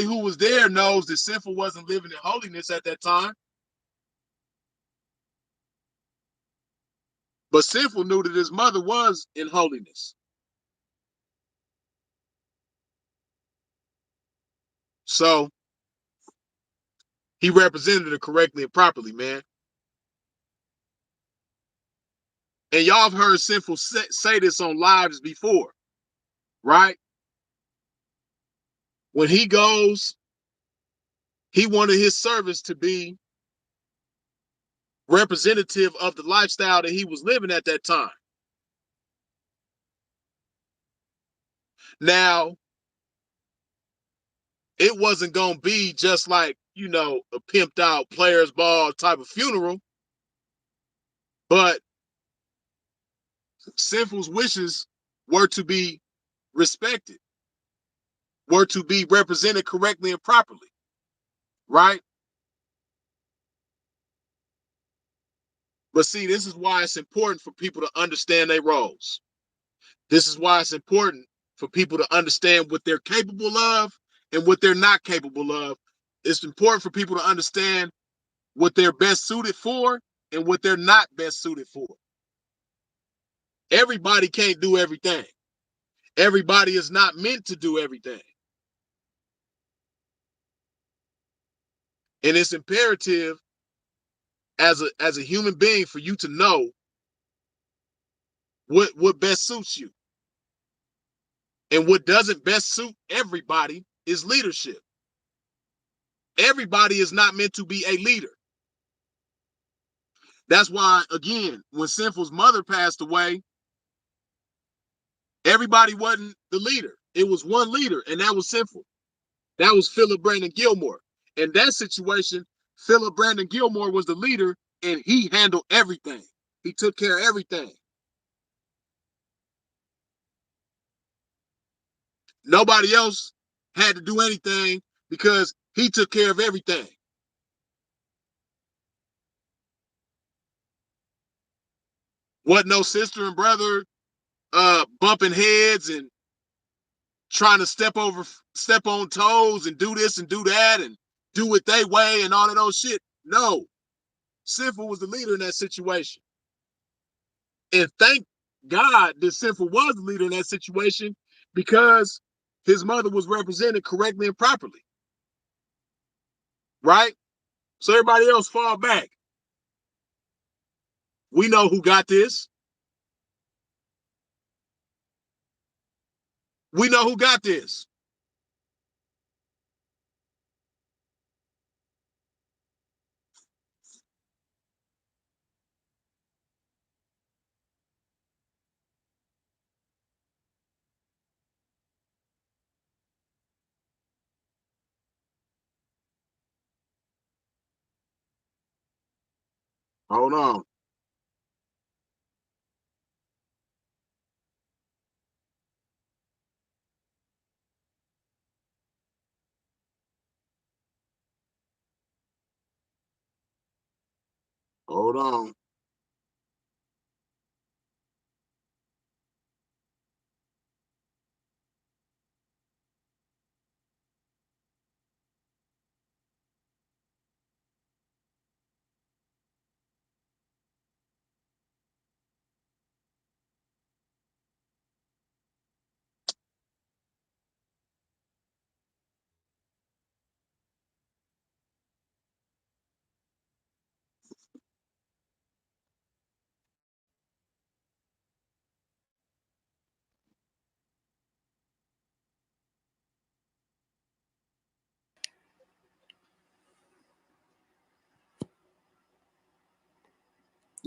who was there knows that Sinful wasn't living in holiness at that time. But Sinful knew that his mother was in holiness. So he represented her correctly and properly, man. And y'all have heard Sinful say this on lives before, right? When he goes, he wanted his service to be representative of the lifestyle that he was living at that time. Now, it wasn't going to be just like, you know, a pimped out players ball type of funeral, but Sinful's wishes were to be respected, were to be represented correctly and properly, right? But see, this is why it's important for people to understand their roles. This is why it's important for people to understand what they're capable of and what they're not capable of. It's important for people to understand what they're best suited for and what they're not best suited for. Everybody can't do everything. Everybody is not meant to do everything. And it's imperative as a human being for you to know what best suits you. And what doesn't best suit everybody is leadership. Everybody is not meant to be a leader. That's why, again, when Sinful's mother passed away, everybody wasn't the leader. It was one leader, and that was Sinful. That was Philip Brandon Gilmore. In that situation, Philip Brandon Gilmore was the leader, and he handled everything. He took care of everything. Nobody else had to do anything because he took care of everything. Wasn't no sister and brother bumping heads and trying to step on toes and do this and do that and do it they way and all of those shit. No, Sinful was the leader in that situation. And thank God that Sinful was the leader in that situation because his mother was represented correctly and properly. Right? So everybody else fall back. We know who got this. We know who got this. Hold on. Hold on.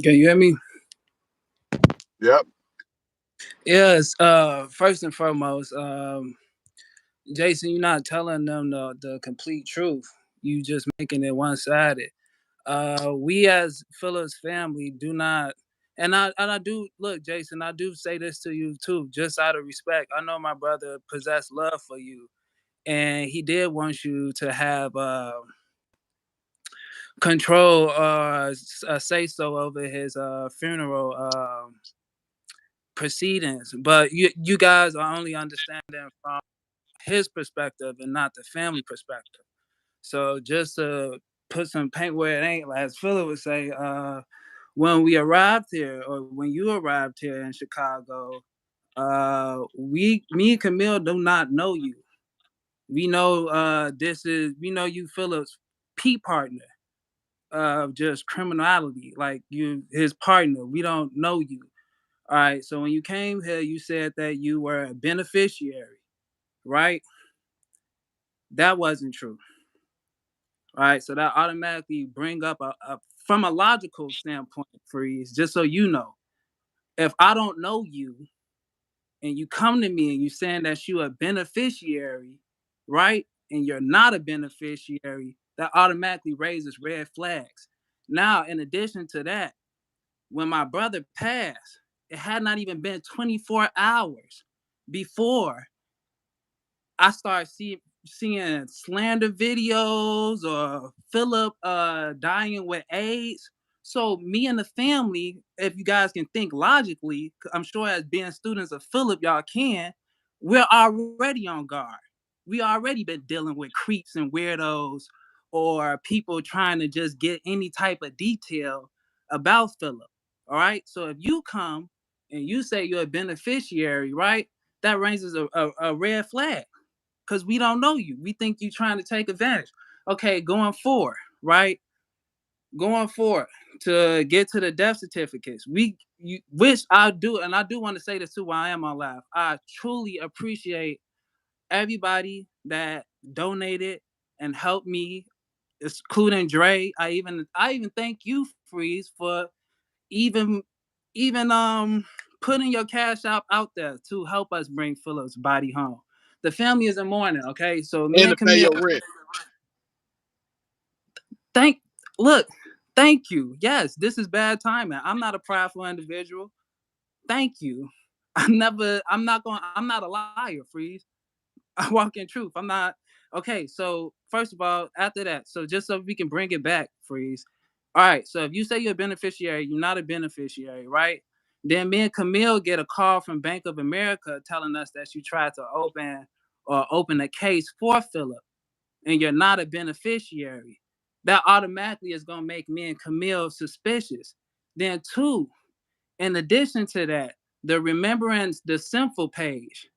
Can you hear me? Yep. Yes. First and foremost, Jason, you're not telling them the complete truth. You just making it one sided. We as Phillips family do not, and I do look, Jason. I do say this to you too, just out of respect. I know my brother possessed love for you, and he did want you to have control or say so over his funeral proceedings. But you guys are only understanding from his perspective and not the family perspective. So just to put some paint where it ain't, as Philip would say, when we arrived here, or when you arrived here in Chicago, me and Camille do not know you. We know we know you Philip's P partner of just criminality, like you his partner. We don't know you. All right. So when you came here, you said that you were a beneficiary, right? That wasn't true. All right. So that automatically bring up from a logical standpoint, Freeze, just so you know, if I don't know you and you come to me and you saying that you a beneficiary, right? And you're not a beneficiary, that automatically raises red flags. Now, in addition to that, when my brother passed, it had not even been 24 hours before I started seeing slander videos or Philip dying with AIDS. So me and the family, if you guys can think logically, I'm sure as being students of Philip, y'all can, we're already on guard. We already been dealing with creeps and weirdos or people trying to just get any type of detail about Philip. All right. So if you come and you say you're a beneficiary, right? That raises a red flag because we don't know you. We think you trying to take advantage. Okay, going forward, right? Going forward to get to the death certificates. Which I do, and I do want to say this too while I am on live. I truly appreciate everybody that donated and helped me, including Dre. I even thank you, Freeze, for even putting your cash out there to help us bring Philip's body home. The family is in mourning, okay? So me And and to pay Camille, your rent. thank look, thank you. Yes, this is bad timing. I'm not a prideful individual. Thank you. I'm not a liar, Freeze. I walk in truth. I'm not okay. So first of all, after that, so just so we can bring it back, Freeze. All right. So if you say you're a beneficiary, you're not a beneficiary, right? Then me and Camille get a call from Bank of America telling us that you tried to open a case for Philip, and you're not a beneficiary. That automatically is gonna make me and Camille suspicious. Then two, in addition to that, the remembrance the sinful page.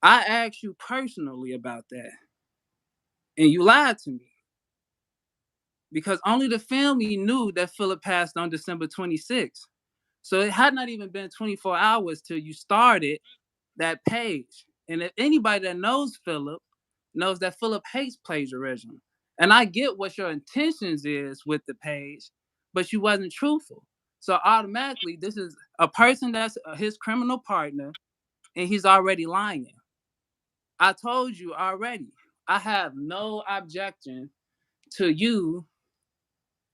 I asked you personally about that, and you lied to me because only the family knew that Philip passed on December 26th. So it had not even been 24 hours till you started that page. And if anybody that knows Philip knows that Philip hates plagiarism. And I get what your intentions is with the page, but you wasn't truthful. So automatically, this is a person that's his criminal partner, and he's already lying. I told you already. I have no objection to you,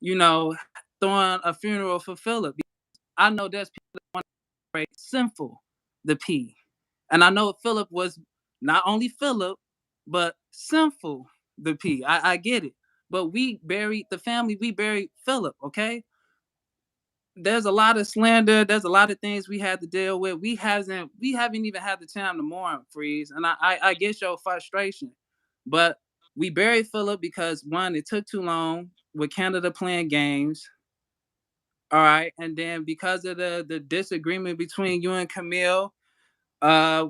you know, throwing a funeral for Philip. I know there's people that want to break sinful, the P. And I know Philip was not only Philip, but sinful, the P. I get it. But we buried the family, we buried Philip, okay? There's a lot of slander. There's a lot of things we had to deal with. We haven't even had the time to mourn, Freeze. And I get your frustration, but we buried Philip because one, it took too long with Canada playing games. All right, and then because of the disagreement between you and Camille,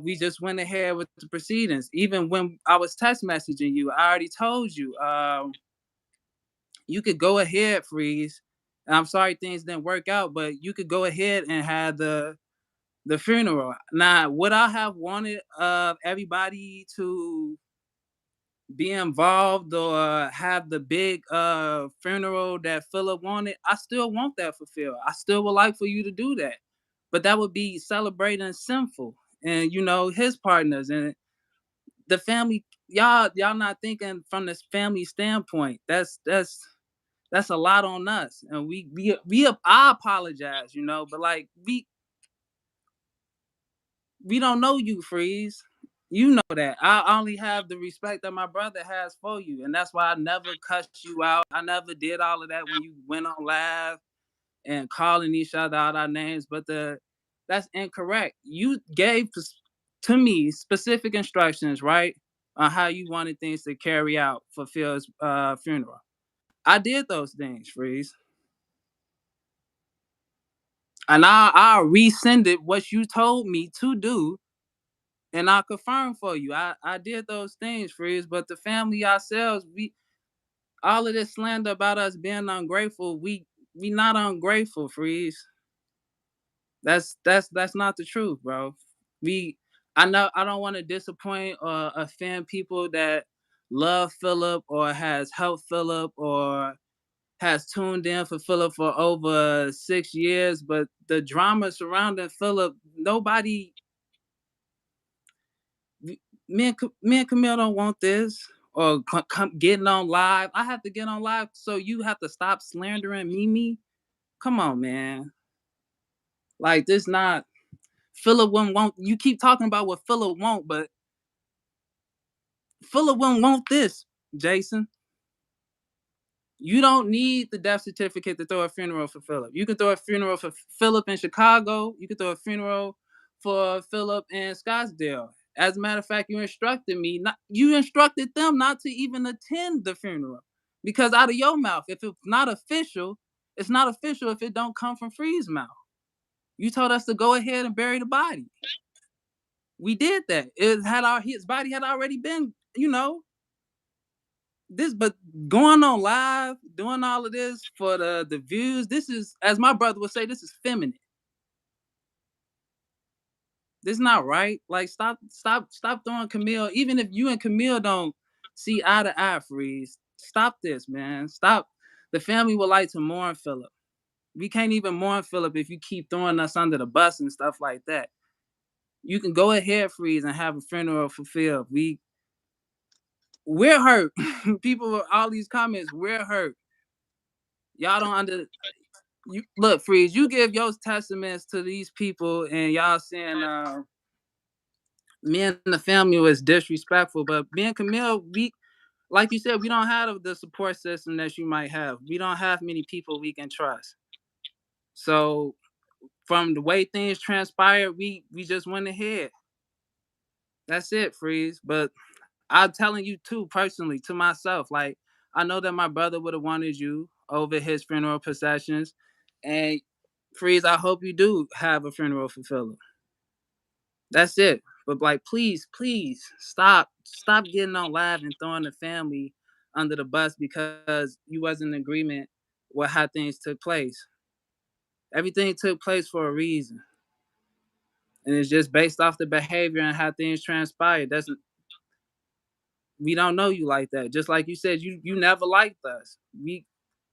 we just went ahead with the proceedings. Even when I was text messaging you, I already told you, you could go ahead, Freeze. And I'm sorry things didn't work out, but you could go ahead and have the funeral. Now, would I have wanted everybody to be involved or have the big funeral that Philip wanted? I still want that fulfilled. I still would like for you to do that. But that would be celebrating sinful and his partners and the family. Y'all not thinking from this family standpoint. That's a lot on us, and I apologize, but like we don't know you, Freeze. You know that. I only have the respect that my brother has for you, and that's why I never cussed you out. I never did all of that when you went on live and calling each other out our names. But that's incorrect. You gave to me specific instructions, right? on how you wanted things to carry out for Phil's funeral. I did those things, Freeze. And I rescinded what you told me to do, and I confirm for you. I did those things, Freeze. But the family ourselves, we all of this slander about us being ungrateful, we not ungrateful, Freeze. That's not the truth, bro. We I know I don't want to disappoint or offend people that love Philip or has helped Philip or has tuned in for Philip for over 6 years, but the drama surrounding Philip, nobody, me and Camille don't want this or getting on live. I have to get on live, so you have to stop slandering Mimi. Come on, man. Like this, not Philip wouldn't want. You keep talking about what Philip want, but Philip wouldn't want this, Jason. You don't need the death certificate to throw a funeral for Philip. You can throw a funeral for Philip in Chicago. You can throw a funeral for Philip in Scottsdale. As a matter of fact, you instructed them not to even attend the funeral. Because out of your mouth, if it's not official, it's not official if it don't come from Free's mouth. You told us to go ahead and bury the body. We did that. His body had already been, but going on live, doing all of this for the views, this is, as my brother would say, this is feminine. This is not right. Like stop throwing Camille. Even if you and Camille don't see eye to eye, Freeze. Stop this, man. Stop. The family would like to mourn Philip. We can't even mourn Philip if you keep throwing us under the bus and stuff like that. You can go ahead, Freeze, and have a funeral for Phil. We're hurt. People with all these comments, we're hurt. Y'all don't you look, Freeze, you give your testaments to these people and y'all saying me and the family was disrespectful, but me and Camille, we, like you said, we don't have the support system that you might have. We don't have many people we can trust. So from the way things transpired, we just went ahead. That's it, Freeze. But I'm telling you too, personally, to myself, like I know that my brother would have wanted you over his funeral processions. And Freeze, I hope you do have a funeral for Philip. That's it. But like, please stop getting on live and throwing the family under the bus because you wasn't in agreement with how things took place. Everything took place for a reason. And it's just based off the behavior and how things transpired. We don't know you like that. Just like you said, you never liked us.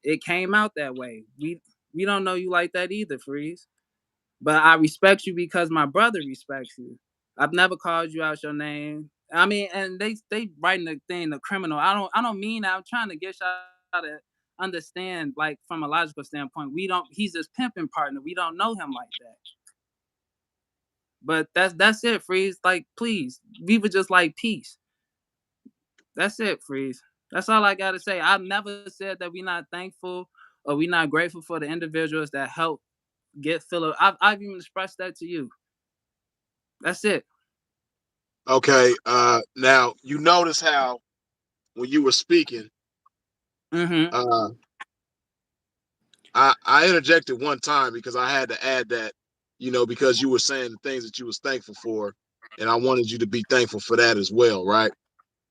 It came out that way. We don't know you like that either, Freeze. But I respect you because my brother respects you. I've never called you out your name. I mean, and they writing the thing, the criminal. I don't mean that. I'm trying to get y'all to understand, like from a logical standpoint. He's his pimping partner. We don't know him like that. But that's it, Freeze. Like, please, we would just like peace. That's it, Freeze. That's all I gotta say. I've never said that we're not thankful or we're not grateful for the individuals that helped get Philip. I've even expressed that to you. That's it. Okay. Now you notice how when you were speaking, Mm-hmm. I interjected one time because I had to add that, because you were saying the things that you was thankful for, and I wanted you to be thankful for that as well, right?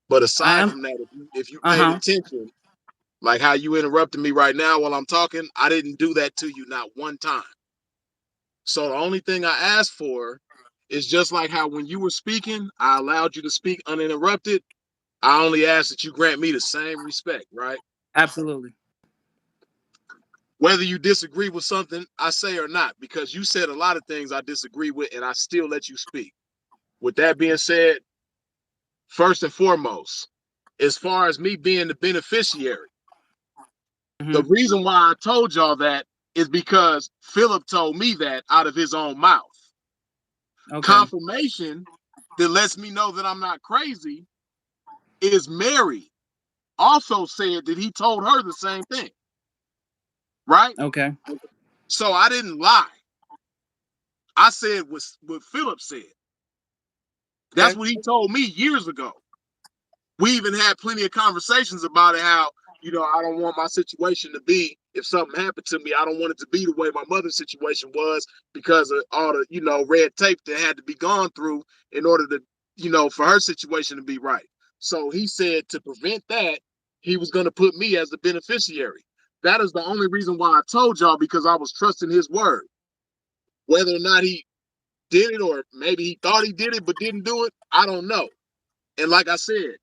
But I aside am. from that, if you paid Uh-huh. attention, like how you interrupted me right now while I'm talking, I didn't do that to you not one time. So the only thing I asked for is just like how when you were speaking, I allowed you to speak uninterrupted. I only ask that you grant me the same respect, right? Absolutely. Whether you disagree with something I say or not, because you said a lot of things I disagree with and I still let you speak. With that being said, first and foremost, as far as me being the beneficiary, the Mm-hmm. reason why I told y'all that is because Philip told me that out of his own mouth. Okay. Confirmation that lets me know that I'm not crazy is Mary also said that he told her the same thing. Right? Okay. So I didn't lie. I said what Philip said. That's Okay. what he told me years ago. we even had plenty of conversations about it, how, you know, I don't want my situation to be, if something happened to me, I don't want it to be the way my mother's situation was, because of all the, you know, red tape that had to be gone through in order to, you know, for her situation to be right. So he said to prevent that, he was going to put me as the beneficiary. That is the only reason why I told y'all, because I was trusting his word. Whether or not he did it, or maybe he thought he did it but didn't do it, I don't know. And like I said,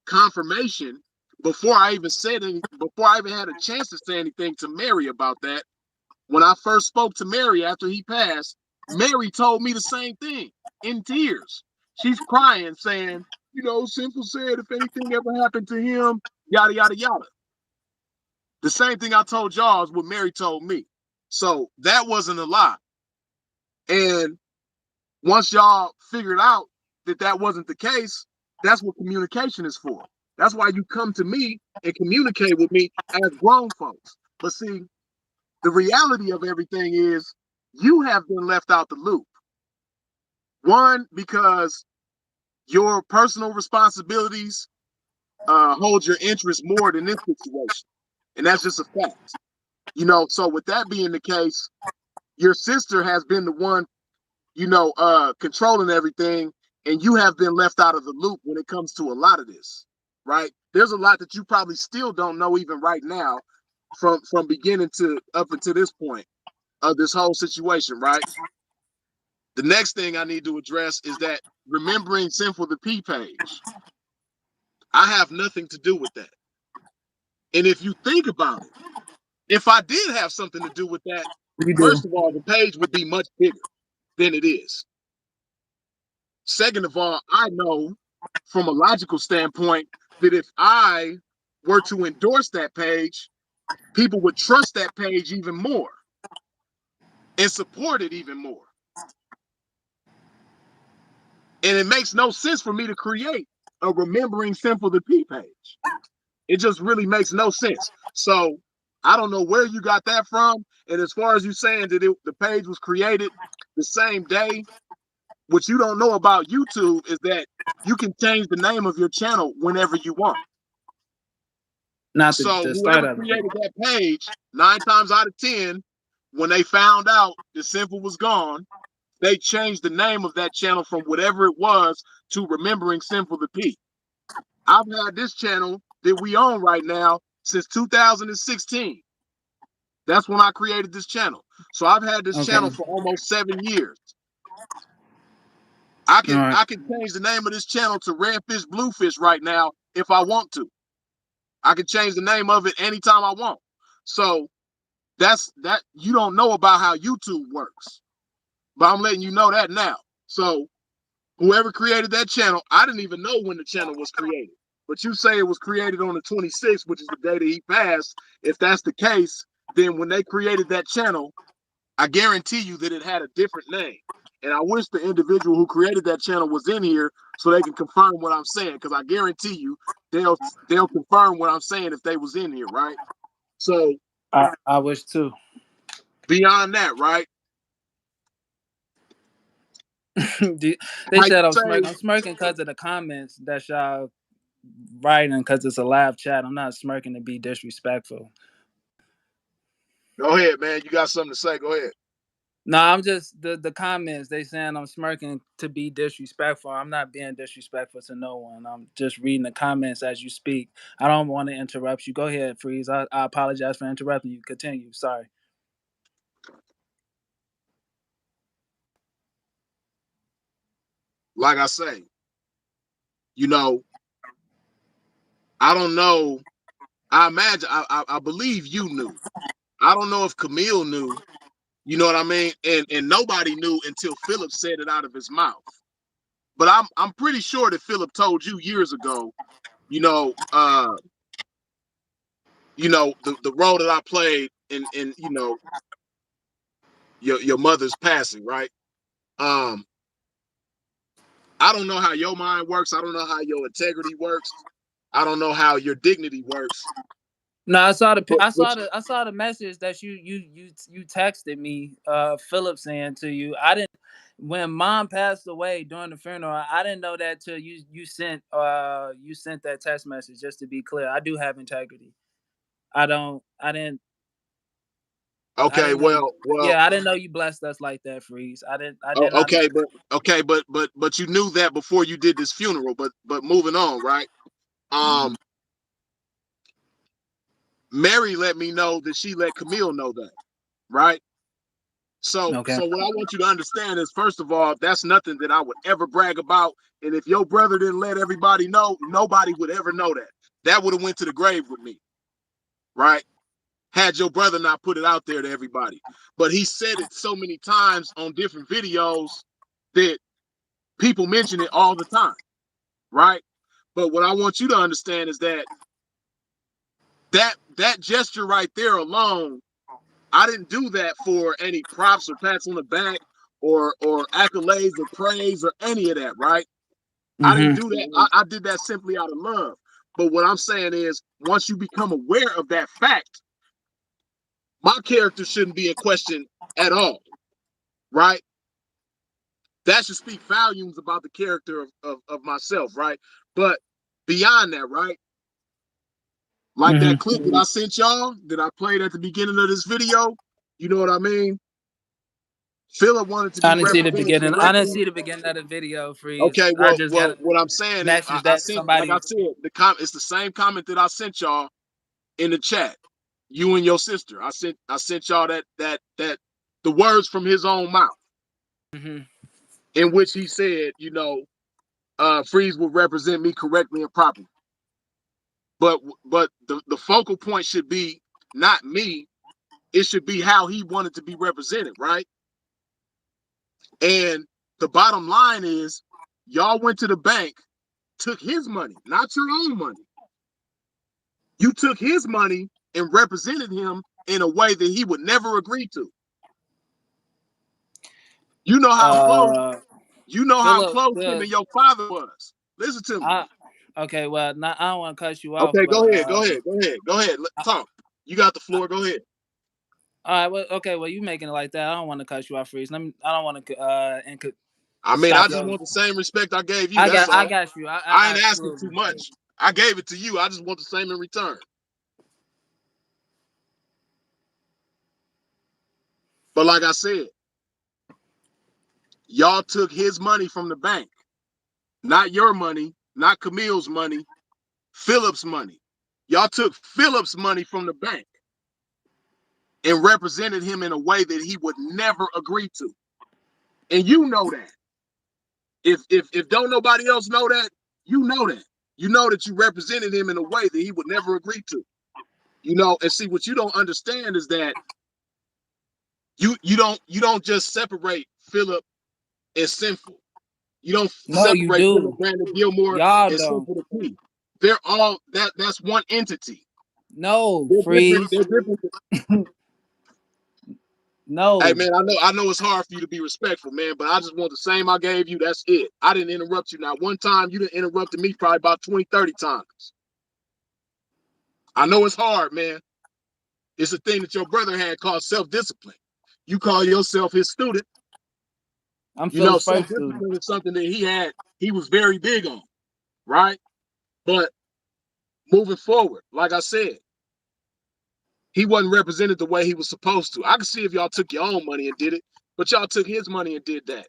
confirmation, before I even before I even had a chance to say anything to Mary about that, when I first spoke to Mary after he passed, Mary told me the same thing in tears. She's crying, saying, you know, Sinful said if anything ever happened to him, yada, yada, yada. The same thing I told y'all is what Mary told me. So that wasn't a lie. And once y'all figured out that that wasn't the case, that's what communication is for. That's why you come to me and communicate with me as grown folks. But see, the reality of everything is you have been left out the loop. One, because your personal responsibilities hold your interest more than this situation. And that's just a fact. You know, so with that being the case, your sister has been the one, you know, controlling everything, and you have been left out of the loop when it comes to a lot of this, right? There's a lot that you probably still don't know even right now, from beginning to up until this point of this whole situation, right? The next thing I need to address is that remembering Sinful the P page. I have nothing to do with that. And if you think about it, if I did have something to do with that, first of all, the page would be much bigger than it is. Second of all, I know from a logical standpoint that if I were to endorse that page, people would trust that page even more and support it even more. And it makes no sense for me to create a Remembering Sinful the P page. It just really makes no sense. So I don't know where you got that from. And as far as you saying that the page was created the same day, what you don't know about YouTube is that you can change the name of your channel whenever you want. Not so the start whoever of it. created that page, 9 times out of 10, when they found out that Sinful was gone, they changed the name of that channel from whatever it was to Remembering Sinful the P. I've had this channel that we own right now since 2016. That's when I created this channel. So I've had this channel for almost 7 years. I can change the name of this channel to Redfish Bluefish right now if I want to. I can change the name of it anytime I want. So that's that. You don't know about how YouTube works, but I'm letting you know that now. So whoever created that channel, I didn't even know when the channel was created. But you say it was created on the 26th, which is the day that he passed. If that's the case, then when they created that channel, I guarantee you that it had a different name. And I wish the individual who created that channel was in here so they can confirm what I'm saying, because I guarantee you they'll confirm what I'm saying if they was in here, right? So I wish too. Beyond that, right? They said I'm smirking. I'm smirking because of the comments that y'all writing, because it's a live chat. I'm not smirking to be disrespectful. Go ahead, man. You got something to say? Go ahead. No, I'm just the comments. They saying I'm smirking to be disrespectful. I'm not being disrespectful to no one. I'm just reading the comments as you speak. I don't want to interrupt you. Go ahead, Freeze. I apologize for interrupting you. Continue. Sorry. Like I say, you know, I don't know. I imagine, I believe you knew. I don't know if Camille knew. You know what I mean? And nobody knew until Philip said it out of his mouth. But I'm pretty sure that Philip told you years ago, you know, the role that I played in you know, your mother's passing, right? I don't know how your mind works. I don't know how your integrity works. I don't know how your dignity works. No, I saw the message that you texted me, Philip, saying to you. I didn't. when mom passed away during the funeral, I didn't know that till you sent that text message. Just to be clear, I do have integrity. I don't. I Okay, didn't know you. well, Yeah, I didn't know you blessed us like that, Freeze. I did oh, not know. but you knew that before you did this funeral. But moving on, right? Mhm. Mary let me know that she let Camille know that, right? So Okay. so what I want you to understand is, first of all, that's nothing that I would ever brag about. And if your brother didn't let everybody know, nobody would ever know that. That would have went to the grave with me, right? Had your brother not put it out there to everybody. But he said it so many times on different videos that people mention it all the time, right? But what I want you to understand is that gesture right there alone, I didn't do that for any props or pats on the back or accolades or praise or any of that, right? I didn't Mhm. do that. I did that simply out of love. But what I'm saying is, once you become aware of that fact, my character shouldn't be in question at all, right? That should speak volumes about the character of myself, right? But beyond that, right? Like that Mhm. clip that I sent y'all, that I played at the beginning of this video, you know what I mean? Philip wanted to I be didn't see the represented beginning. I didn't correctly. see the beginning of the video, Freeze. Okay, I just got well, a what I'm saying is, message I that sent, like I somebody. said, it's the same comment that I sent y'all in the chat. You and your sister, I sent y'all that the words from his own mouth, Mhm. in which he said, Freeze will represent me correctly and properly. But the focal point should be not me. It should be how he wanted to be represented, right? And the bottom line is, y'all went to the bank, took his money, not your own money. You took his money and represented him in a way that he would never agree to. You know how close, Uh, you know how Philip. close him and your father was. Listen to me. I okay. Well, not, I don't want to cut you off, Okay, but go ahead. Talk. You got the floor. Go ahead. all right. Well, okay. Well, you making it like that. I don't want to cut you off, Freeze. I don't want to I mean, I stop just your. want the same respect I gave you. That's I all. got you. I I ain't asking too absolutely. much. I gave it to you. I just want the same in return. But like I said, y'all took his money from the bank, not your money, not Camille's money, Philip's money. Y'all took Philip's money from the bank and represented him in a way that he would never agree to. And you know that. If don't nobody else know that, you know that. You know that you represented him in a way that he would never agree to. And see, what you don't understand is that you don't just separate Philip and Sinful. You don't No, you separate Philip do. Brandon Gilmore Y'all and don't. Sinful the P. They're all that's one entity. No, They're different. Freeze. They're different. Hey No. man, I know it's hard for you to be respectful, man, but I just want the same I gave you. That's it. I didn't interrupt you not one time. You didn't interrupt me probably about 20, 30 times. I know it's hard, man. It's a thing that your brother had called self-discipline. You call yourself his student. I'm Phil's first student. Self-discipline is something that he was very big on, right? But moving forward, like I said, he wasn't represented the way he was supposed to. I can see if y'all took your own money and did it, but y'all took his money and did that.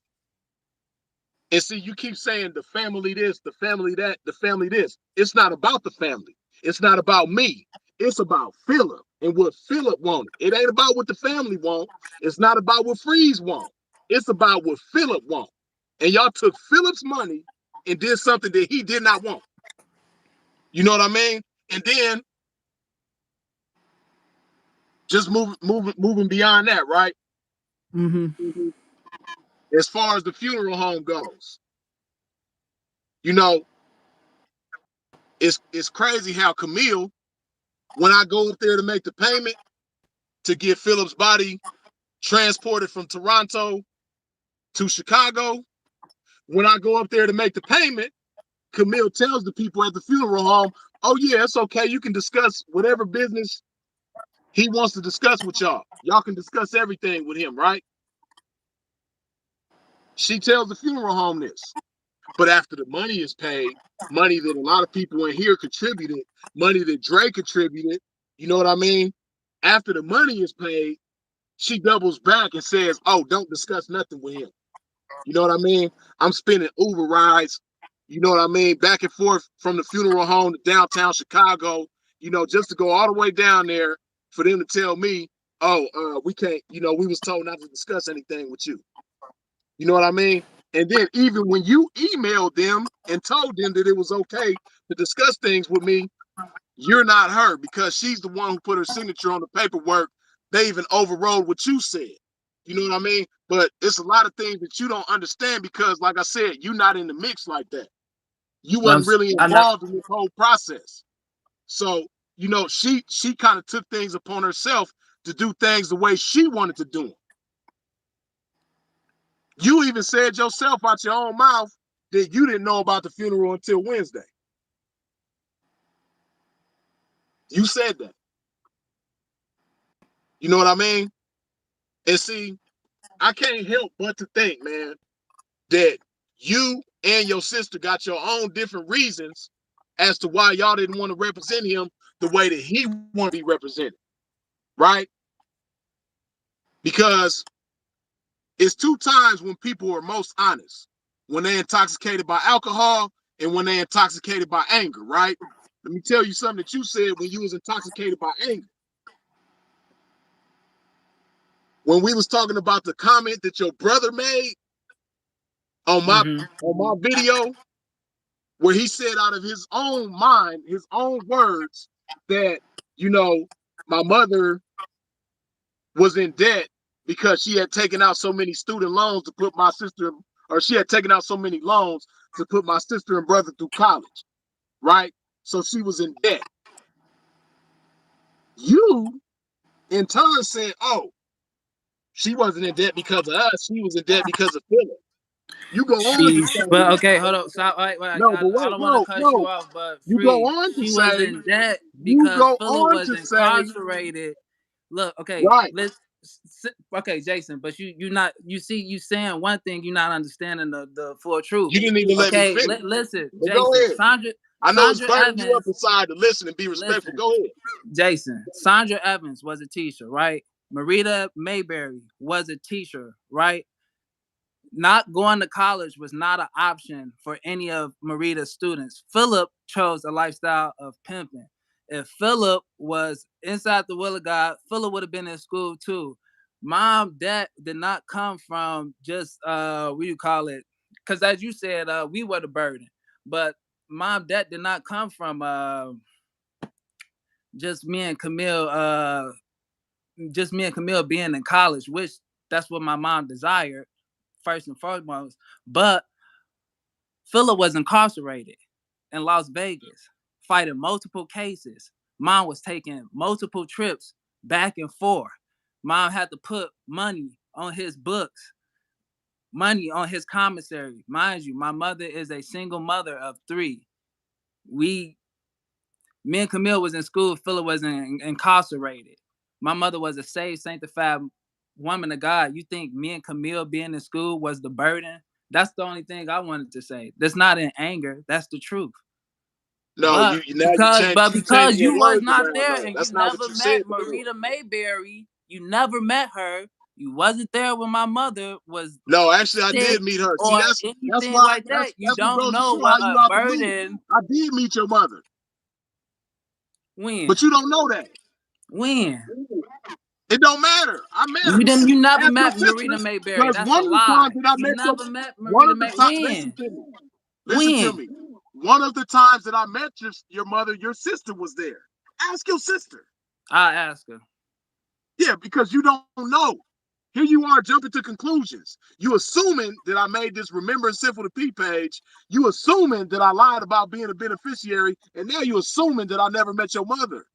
And see, you keep saying the family this, the family that, the family this. It's not about the family. It's not about me. It's about Philip and what Philip wanted. It ain't about what the family want. It's not about what Freeze want. It's about what Philip want. And y'all took Philip's money and did something that he did not want. You know what I mean? And then just moving beyond that, right? Mm-hmm. As far as the funeral home goes, you know, it's crazy how Camille, when I go up there to make the payment to get Philip's body transported from Toronto to Chicago, when I go up there to make the payment, Camille tells the people at the funeral home, "Oh yeah, it's okay. You can discuss whatever business he wants to discuss with y'all. Y'all can discuss everything with him, right?" She tells the funeral home this. But after the money is paid, money that a lot of people in here contributed, money that Dre contributed, you know what I mean? After the money is paid, she doubles back and says, "Oh, don't discuss nothing with him." You know what I mean? I'm spending Uber rides, you know what I mean, back and forth from the funeral home to downtown Chicago, you know, just to go all the way down there for them to tell me, "Oh, we can't, you know, we was told not to discuss anything with you." You know what I mean? And then even when you emailed them and told them that it was okay to discuss things with me, you're not her because she's the one who put her signature on the paperwork. They even overrode what you said. You know what I mean? But it's a lot of things that you don't understand because, like I said, you're not in the mix like that. You wasn't really I'm not. involved in this whole process. So, you know, she kind of took things upon herself to do things the way she wanted to do them. You even said yourself out your own mouth that you didn't know about the funeral until Wednesday. You said that. You know what I mean? And see, I can't help but to think, man, that you and your sister got your own different reasons as to why y'all didn't want to represent him the way that he want to be represented, right? Because it's two times when people are most honest: when they're intoxicated by alcohol and when they're intoxicated by anger, right? Let me tell you something that you said when you was intoxicated by anger. When we was talking about the comment that your brother made on my video, where he said out of his own mind, his own words, that, you know, my mother was in debt because she had taken out so many student loans to put my sister, or she had taken out so many loans to put my sister and brother through college, right? So she was in debt. You, in turn, said, "Oh, she wasn't in debt because of us. She was in debt because of Philip." You go on to Sheesh. But say, okay, hold up. Stop. Wait, no, but I wait, don't want to no, cut you no. off, but You go free. on to She was say, in debt you because go Philip on was to say, incarcerated. Look, okay, right. okay, Jason, but you not you see you saying one thing, you're not understanding the full truth. You didn't even let me Okay, finish. listen, But go Jason, ahead. I know it's Sandra burning you up Evans. inside to listen and be respectful. Listen, Go ahead. Jason, Sandra Evans was a teacher, right? Marita Mayberry was a teacher, right? Not going to college was not an option for any of Marita's students. Philip chose a lifestyle of pimping. If Philip was inside the will of God, Philip would have been in school too. Mom, dad did not come from just what do you call it? Because as you said, we were the burden. But mom, dad did not come from just me and Camille, just me and Camille being in college, which that's what my mom desired first and foremost. But Philip was incarcerated in Las Vegas, fighting multiple cases. Mom was taking multiple trips back and forth. Mom had to put money on his books, money on his commissary. Mind you, my mother is a single mother of 3. We, me and Camille was in school. Philip was incarcerated. My mother was a saved, sanctified woman of God. You think me and Camille being in school was the burden? That's the only thing I wanted to say. That's not in anger. That's the truth. No, But you now you change keep because changing your you was words not around. there No, and you that's not what never you said met before. Marita Mayberry, you never met her. You wasn't there when my mother was No, actually I sick did meet her. See, or that's anything why like that. You that's what don't goes to know show how what you a out the loop. burden. I did meet your mother, When? but you don't know that. When? It don't matter. I met her. You never Ask your met Marita sisters, Mayberry. because That's a one of the times lie. that I You met your never met one Marita of the May. times, When? listen to When? me. One of the times that I met your mother, your sister was there. Ask your sister. I ask her. Yeah, because you don't know. Here you are jumping to conclusions. You assuming that I made this Remembering Sinful to P page. You assuming that I lied about being a beneficiary, and now you assuming that I never met your mother.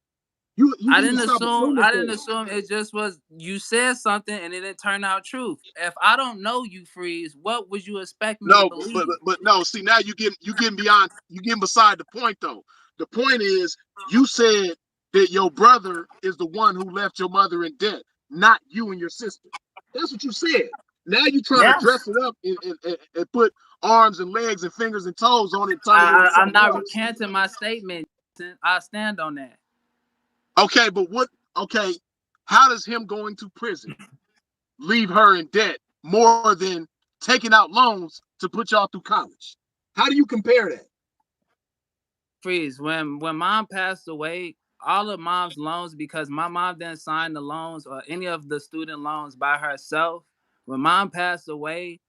You I need to didn't stop assume. assuming I didn't things. assume. It just was. You said something and it didn't turn out truth. If I don't know you, Freeze, what would you expect me to No, believe? but no. See, now you getting beyond. You getting beside the point though. The point is, you said that your brother is the one who left your mother in debt, not you and your sister. That's what you said. Now you trying to Yes. dress it up and put arms and legs and fingers and toes on it and turn it into I'm something not else. recanting my statement. I stand on that. Okay, but what? Okay, how does him going to prison leave her in debt more than taking out loans to put y'all through college? How do you compare that? Freeze. When mom passed away, all of mom's loans, because my mom didn't sign the loans or any of the student loans by herself. When mom passed away,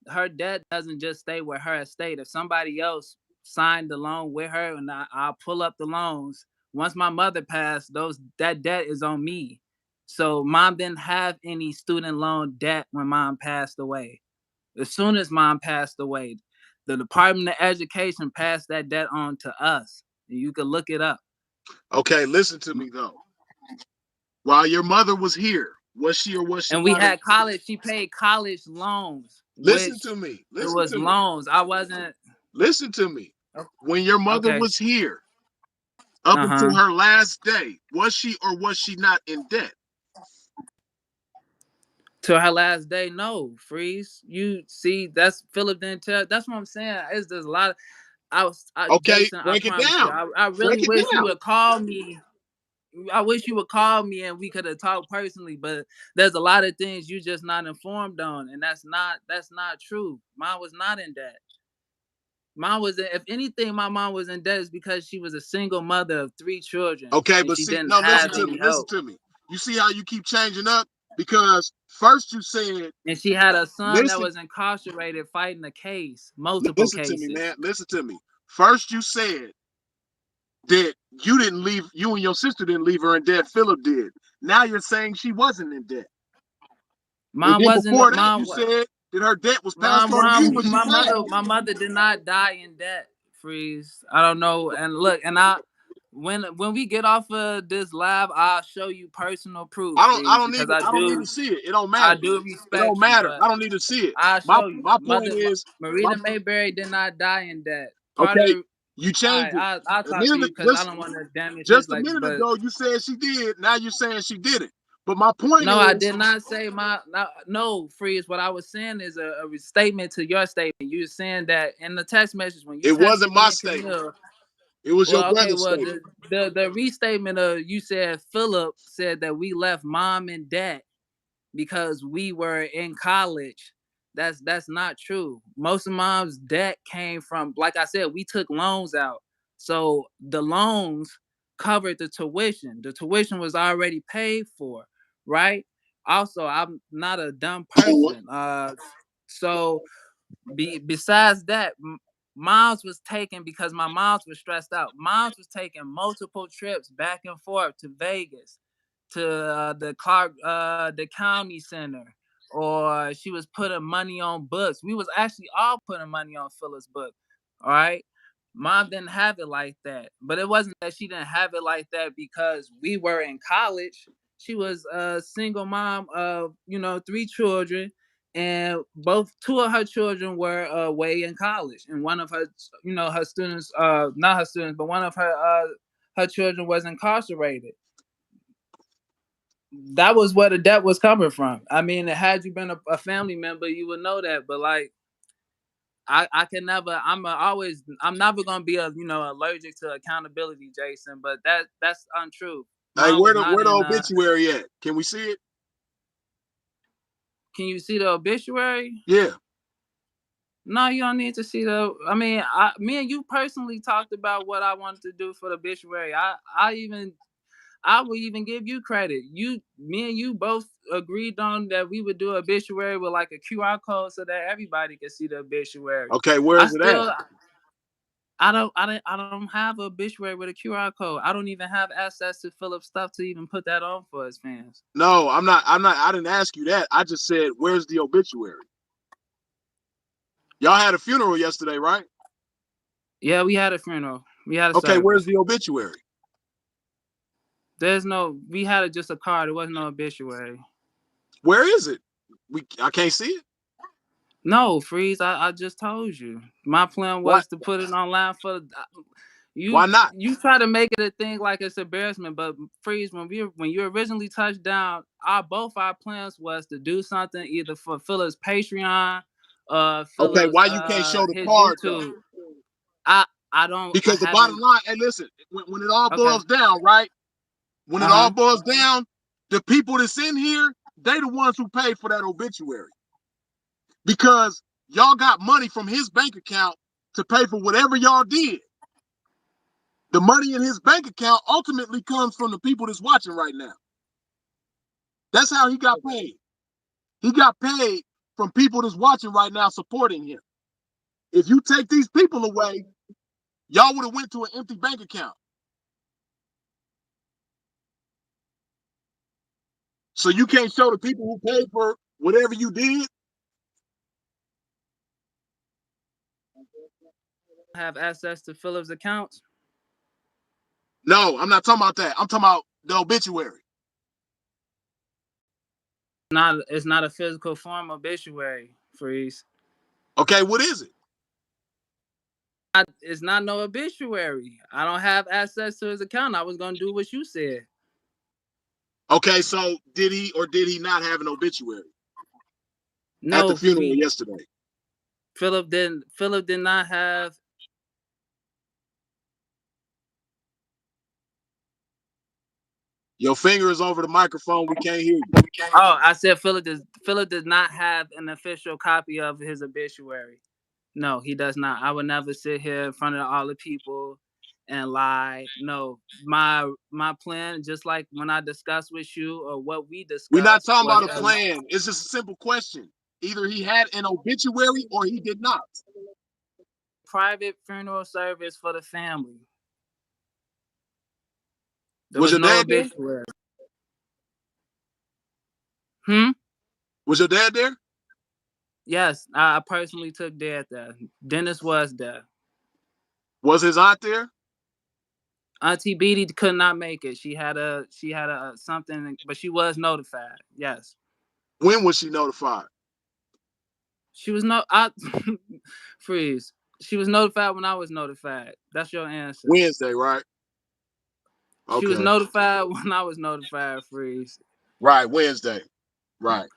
her debt doesn't just stay with her estate. If somebody else signed the loan with her, and I'll pull up the loans. Once my mother passed, that debt is on me. So mom didn't have any student loan debt when mom passed away. As soon as mom passed away, the Department of Education passed that debt on to us. You can look it up. Okay, listen to me though. While your mother was here, was she or was she And we not? had college. She paid college loans, Listen which to me. it Listen was to me. loans. I wasn't. Listen to me. When your mother Okay. was here, up Uh-huh. until her last day, was she or was she not in debt? To her last day, no. Freeze. You see, that's Philip didn't tell. That's what I'm saying. It's just a lot of. Okay, Jason, I break it promise you, down. I really Break it wish you down. would call me. I wish you would call me and we could have talked personally, but there's a lot of things you just not informed on, and that's not true. Mom was not in debt. Mom was, if anything, my mom was in debt is because she was a single mother of 3 children Okay, and but she see, didn't no, listen have to me. any Listen help. to me. You see how you keep changing up? Because first you said, And she had a son that listen, was incarcerated fighting a case, multiple listen to me, cases. man. Listen to me. First you said that you didn't leave, you and your sister didn't leave her in debt. Philip did. Now you're saying she wasn't in debt. And Mom then wasn't before that, mom you said that her debt was passed Mom, on to you mom, when she passed. my mother did not die in debt. Freeze. I don't know. And look, and when we get off of this live, I'll show you personal proof, I Freeze, don't need because to, I don't need to see it. It don't I matter. do It don't respect you, matter. but I don't need to see it. I'll My show you. my point Mother is, my, Marina Mayberry did not die in debt. Part okay, of you all changed right, it. I'll A talk to minute you because I just don't want to damage his just a legacy, minute but ago you said she did. Now you're saying she didn't. But my point no, I is, did not say no, Freeze. What I was saying is a statement to your statement. You were saying that in the text message when you it wasn't texted my me and statement. Camille. It was your Well, okay, brother's well statement. the restatement of you said Philip said that we left mom and dad because we were in college. That's not true. Most of mom's debt came from, like I said, we took loans out. So the loans covered the tuition. The tuition was already paid for, right? Also, I'm not a dumb person. So besides that, moms was taking, because my moms was stressed out. Moms was taking multiple trips back and forth to Vegas, to the county center, or she was putting money on books. We was actually all putting money on Phyllis' book. All right. Mom didn't have it like that, but it wasn't that she didn't have it like that because we were in college. She was a single mom of 3 children, and both 2 of her children were away in college, and one of her her students, not her students, but one of her children was incarcerated. That was where the debt was coming from. I mean, had you been a family member, you would know that. But like, I can never. I'm never gonna be allergic to accountability, Jason. But that's untrue. Hey, Mine was not where the in. obituary at? Can we see it? Can you see the obituary? Yeah. No, you don't need to see the. I mean, me and you personally talked about what I wanted to do for the obituary. I will even give you credit. Me and you both agreed on that we would do an obituary with like a QR code so that everybody can see the obituary. Okay, where I is it at? still, I don't have an obituary with a QR code. I don't even have access to Philip's stuff to even put that on for his fans. No, I didn't ask you that. I just said, where's the obituary? Y'all had a funeral yesterday, right? Yeah, we had a funeral. We had a Okay, service. where's the obituary? We had just a card. There wasn't no obituary. Where is it? I can't see it. No, Freeze. I just told you. My plan What? was to put it online for. Why not? You try to make it a thing like it's embarrassment, but Freeze, when you originally touched down, both our plans was to do something either for Philip's Patreon, Okay, Philip's why you can't show the his card though? YouTube. I Because the bottom haven't. line, hey, listen, when it all Okay. boils down, right? When it all Uh-huh. boils down, the people that's in here, they the ones who paid for that obituary. Because y'all got money from his bank account to pay for whatever y'all did. The money in his bank account ultimately comes from the people that's watching right now. That's how he got paid. He got paid from people that's watching right now supporting him. If you take these people away, y'all would have went to an empty bank account. So you can't show the people who paid for whatever you did. Have access to Philip's accounts. No, I'm not talking about that. I'm talking about the obituary. It's not a physical form obituary, Freeze. Okay, what is it? It's not no obituary. I don't have access to his account. I was gonna do what you said. Okay, so did he or did he not have an obituary at the No, funeral yesterday? Philip didn't. Philip did not have. Your finger is over the microphone. We can't hear you. Oh, I said Philip does not have an official copy of his obituary. No, he does not. I would never sit here in front of all the people and lie. No, my plan, just like when I discussed with you or what we We're not discussed, talking was about a plan. It's just a simple question. Either he had an obituary or he did not. private funeral service for the family. There Was was your no dad there? obituary. Was your dad there? Yes, I personally took Dad there. Dennis was there. Was his aunt there? Auntie Beatty could not make it. She had a something, but she was notified. Yes. When was she notified? She was Freeze. She was notified when I was notified. That's your answer. Wednesday, right? Okay. She was notified when I was notified, Freeze. Right, Wednesday. Right.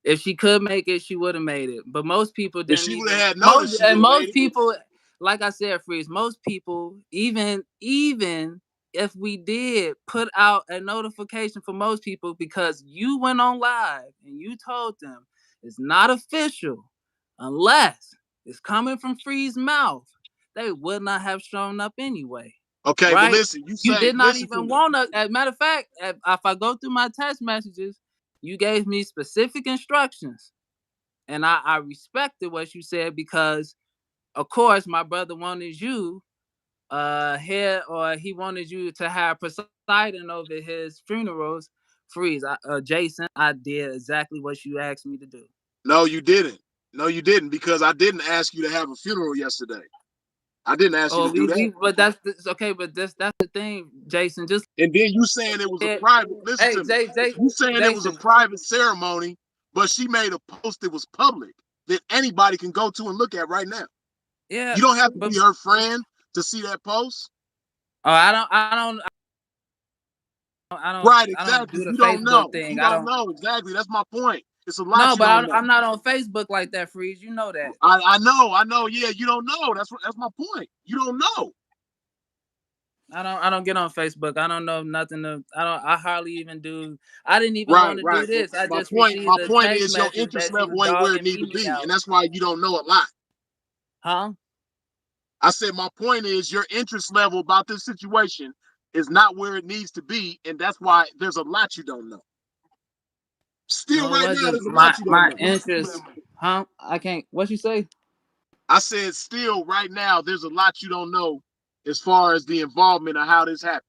If she could make it, she would have made it. But most people didn't. If she would have had notice, most people, like I said, Freeze, most people, even if we did put out a notification for most people, because you went on live and you told them it's not official unless it's coming from Freeze's mouth, they would not have shown up anyway. Okay, right? but listen, you did not even want to. As a matter of fact, if I go through my text messages, you gave me specific instructions, and I respected what you said because, of course, my brother wanted you he wanted you to have Poseidon over his funerals. Freeze, Jason, I did exactly what you asked me to do. No, you didn't. No, you didn't, because I didn't ask you to have a funeral yesterday. I didn't ask you to do that. But that's okay. But that's the thing, Jason. Just and then you saying it was a private. Listen to me. You saying it was a private ceremony, but she made a post that was public that anybody can go to and look at right now. Yeah, you don't have to be her friend to see that post. Oh, I don't. Right, exactly. I don't do the you Facebook don't know. thing. You don't know exactly. That's my point. It's a lot. No, but I'm not on Facebook like that, Freeze. You know that. I know. Yeah, you don't know. That's my point. You don't know. I don't get on Facebook. I don't know nothing. I hardly even do. I didn't even want to do this. I just received my a point text is your message interest that she level was ain't where it dogging need to be, out. and that's why you don't know a lot. Huh? I said my point is your interest level about this situation is not where it needs to be, and that's why there's a lot you don't know. Still, right now, there's a lot you don't know. Interest. Huh? I can't. What you say? I said, still, right now, there's a lot you don't know as far as the involvement of how this happened.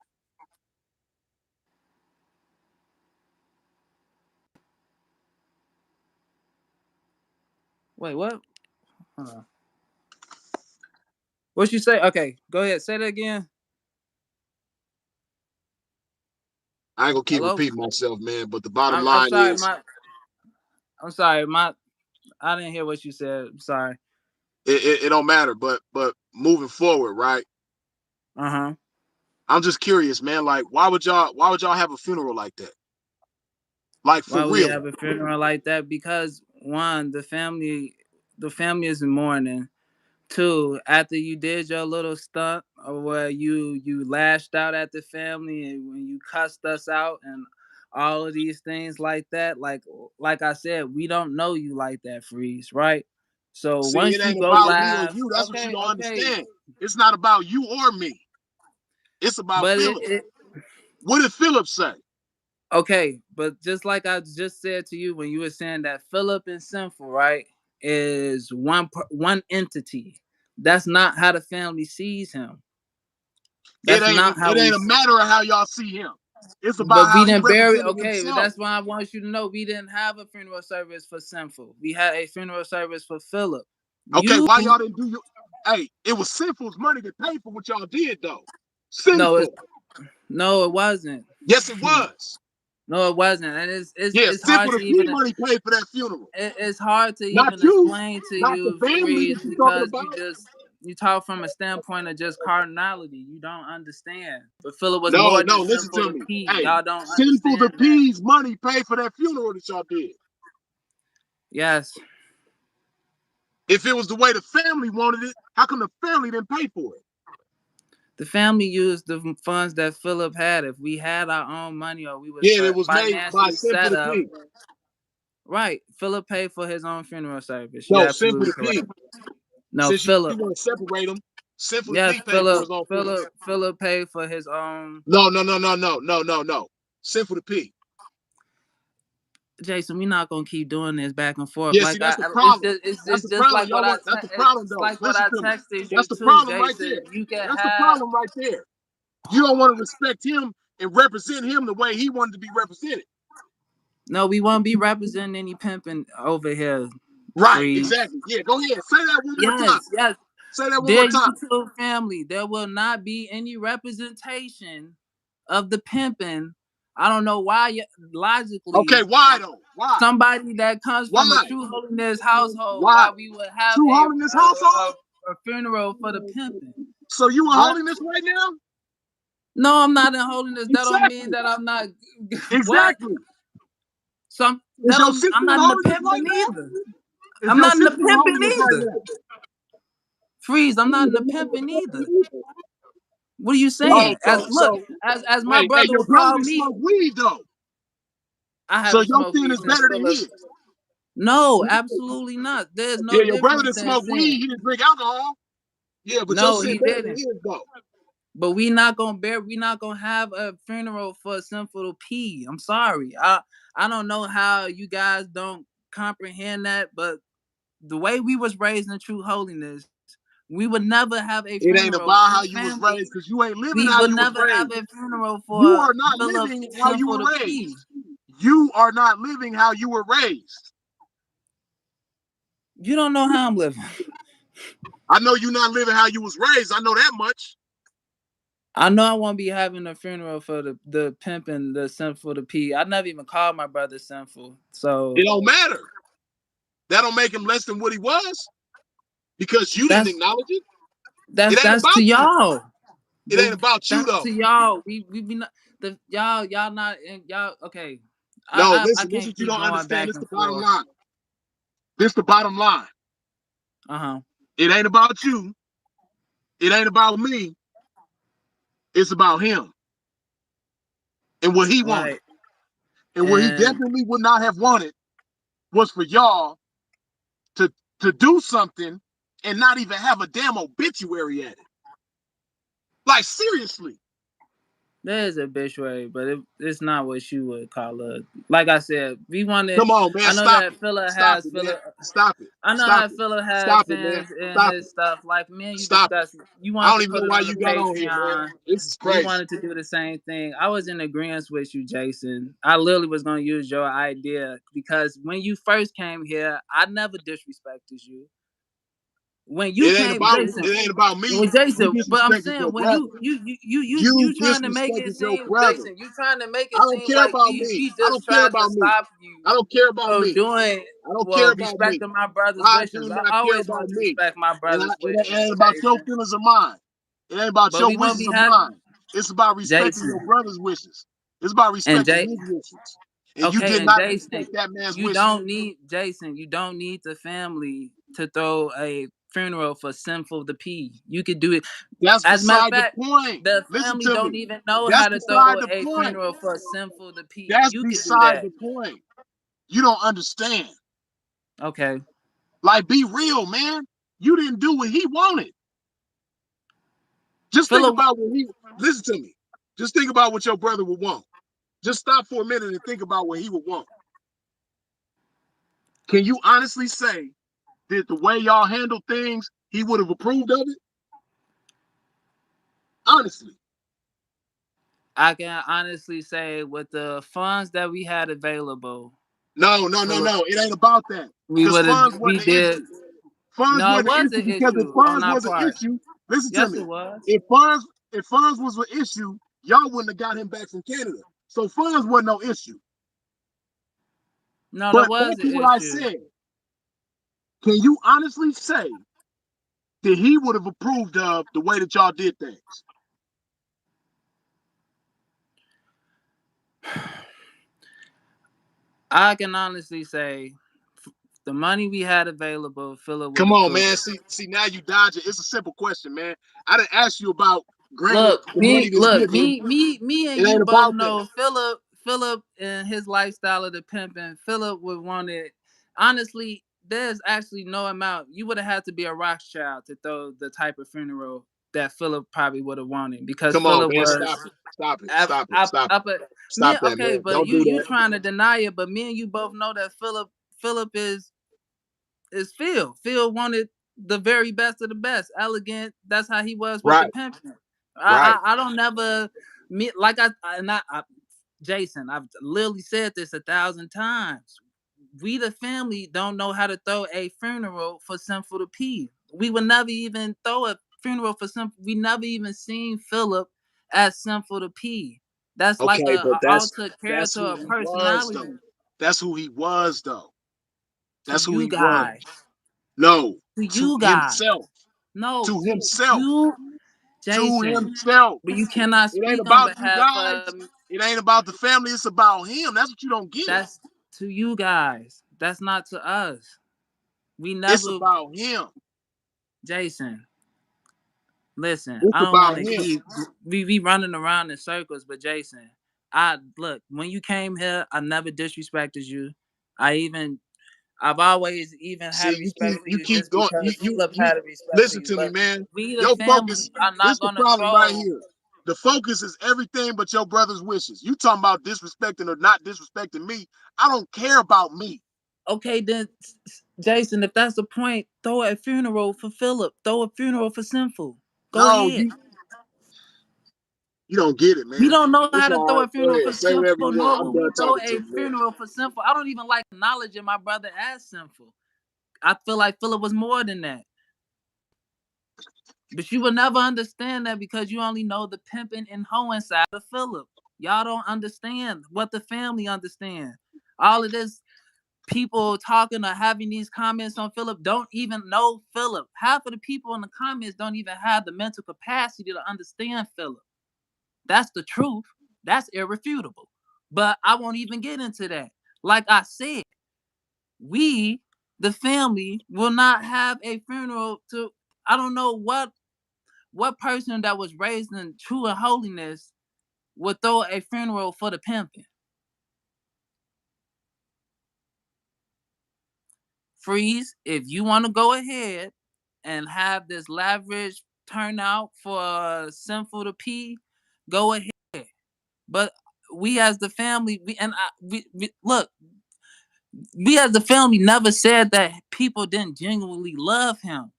Wait, what? What you say? Okay, go ahead. Say that again. I ain't gonna keep repeating myself, man. But the bottom line is, I'm sorry, I didn't hear what you said. I'm sorry. It don't matter. But moving forward, right? Uh-huh. I'm just curious, man. Like, why would y'all have a funeral like that? Like, for Why we real? have a funeral like that? Because one, the family is mourning. Two, after you did your little stunt or where you lashed out at the family and when you cussed us out and all of these things like that, like I said, we don't know you like that, Freeze, right? So See, it once you ain't go about me or live, you. That's what you okay, don't okay, understand. It's not about you or me. It's about but Philip. What did Philip say? okay, but just like I just said to you when you were saying that Philip and Sinful, right, is one entity. That's not how the family sees him. That's not how It we. ain't a matter of how y'all see him. It's about But we how he didn't bury. represented Okay, but himself. that's why I want you to know we didn't have a funeral service for Sinful. We had a funeral service for Philip. Okay, You why y'all didn't do your? Hey, it was Sinful's money to pay for what y'all did, though. no, Sinful. no, it wasn't. Yes, it was. No, it wasn't, and Yeah, it's hard Sinful to the P even money paid for that funeral. it's hard to Not even you, explain to not the you, family that Freeze, you talking because about. you talk from a standpoint of just cardinality. You don't understand. But Philip was No, more no, than listen Sinful to to me. P. Hey, Y'all don't Sinful the understand that. P's money paid for that funeral that y'all did. Yes. If it was the way the family wanted it, how come the family didn't pay for it? The family used the funds that Philip had. If we had our own money or we was Yeah, it was made by financially Sinful set the up, P. right? Philip paid for his own funeral service. You're No, Sinful absolutely the P. correct. No, Since you Philip. want to separate them, Sinful the Yes, P paid for his own funeral. Philip paid for his own. No, no, no, no, no, no, no, no. Sinful the P. Jason, we're not gonna keep doing this back and forth. Yeah, see, Like that's the it's problem. just That's the just problem. like Y'all what want that's the problem it's though. like what Listen I to me. texted you That's the too, problem right Jason. there. You can That's the have problem right there. You don't want to respect him and represent him the way he wanted to be represented. no, we won't be representing any pimping over here, Right, Free. exactly. Yeah, go ahead. Say that one more time. Yes, yes. Say that one more Dear time. YouTube family, there will not be any representation of the pimping. I don't know why, Okay, logically, why though? Why? somebody that comes from a Why? true holiness household, Why? why we would have True holiness household? a funeral for the pimping. So you in What? holiness right now? No, I'm not in holiness. That don't mean Exactly. that I'm not. What? Exactly. Is That your don't. sister I'm in not in the holiness right pimping now? either. Is I'm your not in the sister in pimping holiness right either. now? Freeze. I'm not in the pimping either. What are you Oh, saying? As my hey, brother your would brother call didn't me, smoke weed though. I So haven't your smoked sin weed is since better than Philip. his. No, absolutely not. There's Yeah, no your brother difference didn't in smoke weed, sin. he didn't drink alcohol. Yeah, but your No, sin he better than didn't. his though. But we not gonna have a funeral for Sinful P. I'm sorry. I don't know how you guys don't comprehend that, but the way we was raised in true holiness, we would never have a It ain't funeral about in how the you was family. raised, because you ain't living We how would you was never have raised. a funeral You for are not Philip living how you Sinful were P. raised. You are not living how you were raised. You don't know how I'm living. I know you're not living how you was raised. I know that much. I know I won't be having a funeral for the pimp and the Sinful the P. I never even called my brother Sinful. So It don't matter. That don't make him less than what he was because you didn't that's acknowledge it. It ain't that's to about you. y'all. It ain't But about you that's though. to y'all. We be not the y'all not in y'all okay. No, I listen, this is can't what you keep don't going understand. back This is and the bottom forth. line. This is the bottom line. Uh-huh. It ain't about you. It ain't about me. It's about him and what he wanted. Right. And what he And definitely would not have wanted was for y'all to do something and not even have a damn obituary at it. Like seriously. there's a obituary, but it's not what you would call a. Like I said, we wanted. Come on, man. I know Stop it. that Philip Stop has it, man. Philip. Stop it. I know Stop how it. Philip has Stop it, man. fans in Stop his it. stuff. Like me and you Stop it. discussed. You I wanted don't to even know put it why on the you got on here, man. Patreon. This is We crazy. wanted to do the same thing. I was in agreement with you, Jason. I literally was gonna use your idea because when you first came here, I never disrespected you. When you came, Jason, it ain't about well, me. You Jason, but I'm disrespected saying your when brother. You you trying to make it disrespected your seem, brother. Jason, you trying to make I it don't seem care like about me. we I just don't care tried to about me. stop you I don't care about from me. doing I don't care well, about me. respecting my brother's I wishes. do I not care always about want to me. respect my And brother's it wishes, ain't about your Jason. feelings or mine. It ain't about But your we gonna wishes be or happy, mine. It's about respecting your Jason. brother's wishes. It's about And respecting Jay, his wishes. And you okay, did and not Jason, respect that man's you wishes. don't need Jason. You don't need the family to throw a funeral for Sinful the P. You could do it. That's As a matter of beside the fact, point. the Listen family to don't me. even know That's how to throw beside the a point. funeral for Sinful the P. That's You could do beside that. the point. You don't understand. Okay. Like, be real, man. You didn't do what he wanted. Just think Philip, about what he, listen to me. Just think about what your brother would want. Just stop for a minute and think about what he would want. Can you honestly say that the way y'all handle things, he would have approved of it? Honestly. I can honestly say with the funds that we had available, No. Philip, It ain't about that. we Because would have funds we wasn't the did. issue. Funds No, it wasn't the was issue an because if issue on funds our was an part. issue, listen to Yes, me. it was. If funds was an issue, y'all wouldn't have got him back from Canada. So funds wasn't no issue. No, that But was back an to what I issue. said. Can you honestly say that he would have approved of the way that y'all did things? I can honestly say the money we had available, Philip would Come on, approve. man. See, now you dodge it. It's a simple question, man. I didn't ask you about granted Look, the money that's given. me and It you ain't both about that. know Philip and his lifestyle of the pimping. Philip would want it. Honestly, there's actually no amount. You would have had to be a Rothschild to throw the type of funeral that Philip probably would have wanted because Come on, Philip man. was Stop it. Stop it. up, Stop it. up, Stop it. up. Me, Stop that, okay, man. but Don't do you that. trying to deny it, but me and you both know that Philip is Phil. Phil wanted the very best of the best. Elegant. That's how he was with the Right. pimping. Right. I don't never me like I Jason. I've literally said this 1,000 times. We the family don't know how to throw a funeral for Sinful to P. We would never even throw a funeral for Sinful. We never even seen Philip as Sinful to P. That's like Okay, a but alter that's character who or he was, personality though. That's who he was, though. to That's who you he was. guys. No, To to you guys. himself. No, To to himself. you, To Jason. himself. But you cannot It ain't speak on about you behalf guys. of It ain't about the family. It's about him. That's what you don't get. that's to you guys. That's not to us. We It's never about him. Jason. Listen, It's I don't want about to him. keep we running around in circles, but Jason, I look when you came here, I never disrespected you. I've always even had See, respect for you you keep just going. because Philip You had a respect for listen you. to me, But man. we the Your family focus. are This not the gonna problem right throw. here. The focus is everything but your brother's wishes. You talking about disrespecting or not disrespecting me? I don't care about me. Okay, then, Jason, if that's the point, throw a funeral for Philip. Throw a funeral for Sinful. Go No, ahead. you don't get it, We man. don't know how It's to all throw right. a Go funeral for ahead. Say whatever Sinful, you want. nor I'm will we done throw talking to a you, man. funeral for Sinful. I don't even like acknowledging my brother as Sinful. I feel like Philip was more than that. But you will never understand that because you only know the pimping and hoeing side of Philip. Y'all don't understand what the family understand. All of this people talking or having these comments on Philip don't even know Philip. Half of the people in the comments don't even have the mental capacity to understand Philip. That's the truth. That's irrefutable. But I won't even get into that. Like I said, we, the family, will not have a funeral to I don't know what person that was raised in true and holiness would throw a funeral for the pimping. Freeze, if you want to go ahead and have this lavish turnout for Sinful to P, go ahead. But we as the family, we look, we as the family never said that people didn't genuinely love him.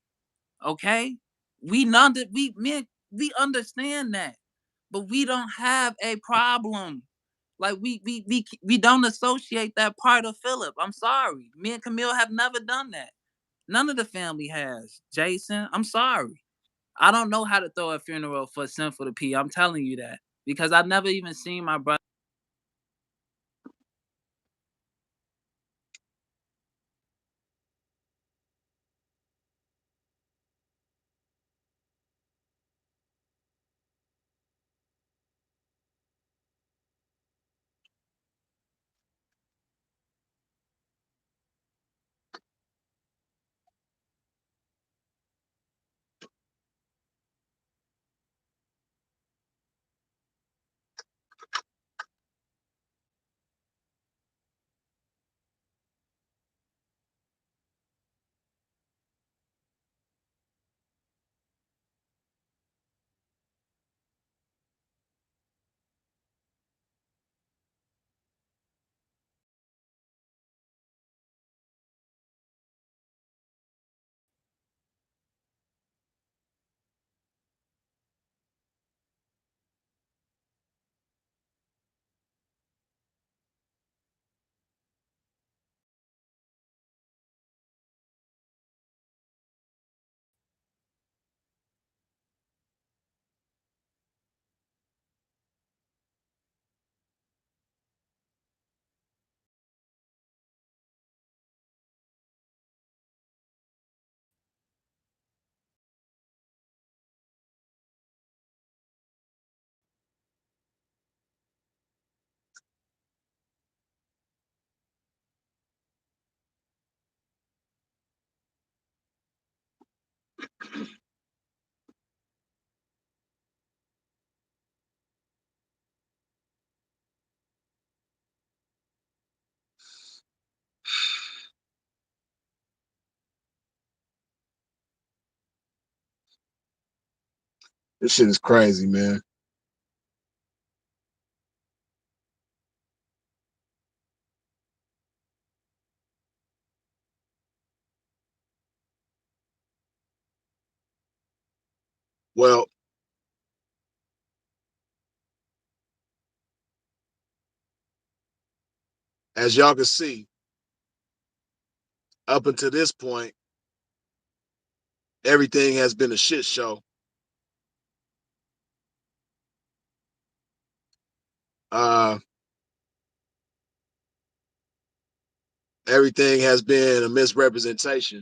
Okay, we none that we men we understand that, but we don't have a problem. Like we don't associate that part of Philip. I'm sorry, me and Camille have never done that. None of the family has. Jason, I'm sorry. I don't know how to throw a funeral for Sinful to P. I'm telling you that because I've never even seen my brother. This shit is crazy, man. Well, as y'all can see, up until this point, everything has been a shit show. Uh, Everything has been a misrepresentation.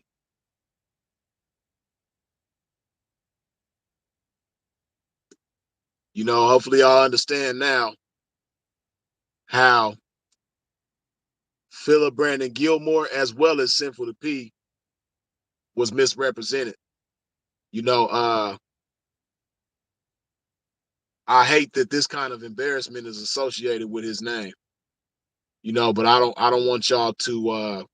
Hopefully y'all understand now how Philip Brandon Gilmore, as well as Sinful the P, was misrepresented. You know, uh, I hate that this kind of embarrassment is associated with his name. But I don't want y'all to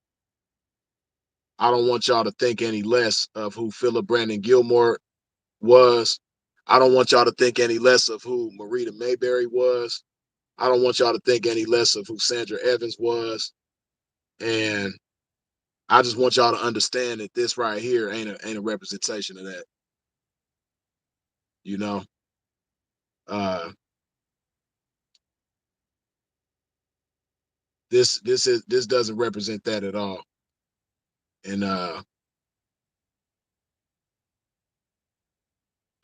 I don't want y'all to think any less of who Philip Brandon Gilmore was. I don't want y'all to think any less of who Marita Mayberry was. I don't want y'all to think any less of who Sandra Evans was. And I just want y'all to understand that this right here ain't a representation of that. You know, uh, this doesn't represent that at all. And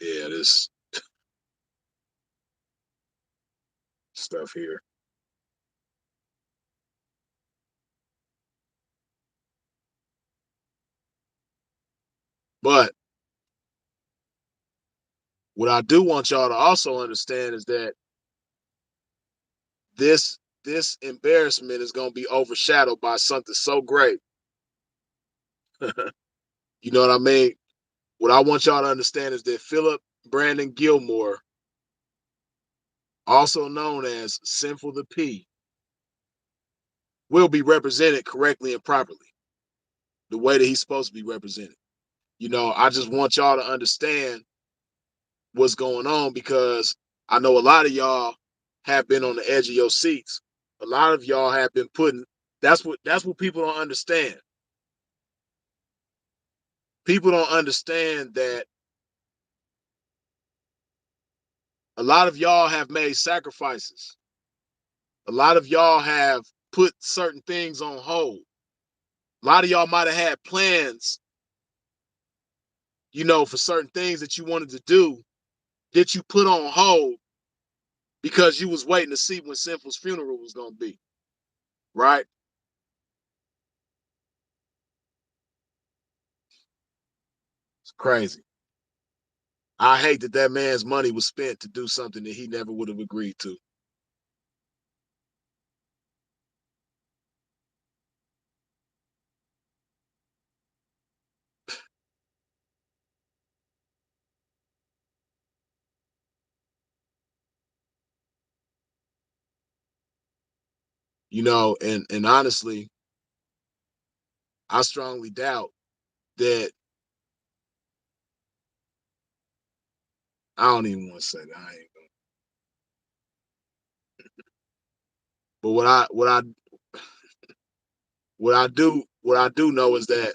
yeah, this stuff here. But what I do want y'all to also understand is that this embarrassment is going to be overshadowed by something so great. You know what I mean? What I want y'all to understand is that Philip Brandon Gilmore, also known as Sinful the P, will be represented correctly and properly, the way that he's supposed to be represented. I just want y'all to understand what's going on, because I know a lot of y'all have been on the edge of your seats. A lot of y'all have been putting that's what people don't understand. People don't understand that a lot of y'all have made sacrifices. A lot of y'all have put certain things on hold. A lot of y'all might have had plans, for certain things that you wanted to do that you put on hold because you was waiting to see when Sinful's funeral was going to be. Right? It's crazy. I hate that man's money was spent to do something that he never would have agreed to. And honestly, I strongly doubt that. I don't even want to say that. I ain't gonna. But what I do know is that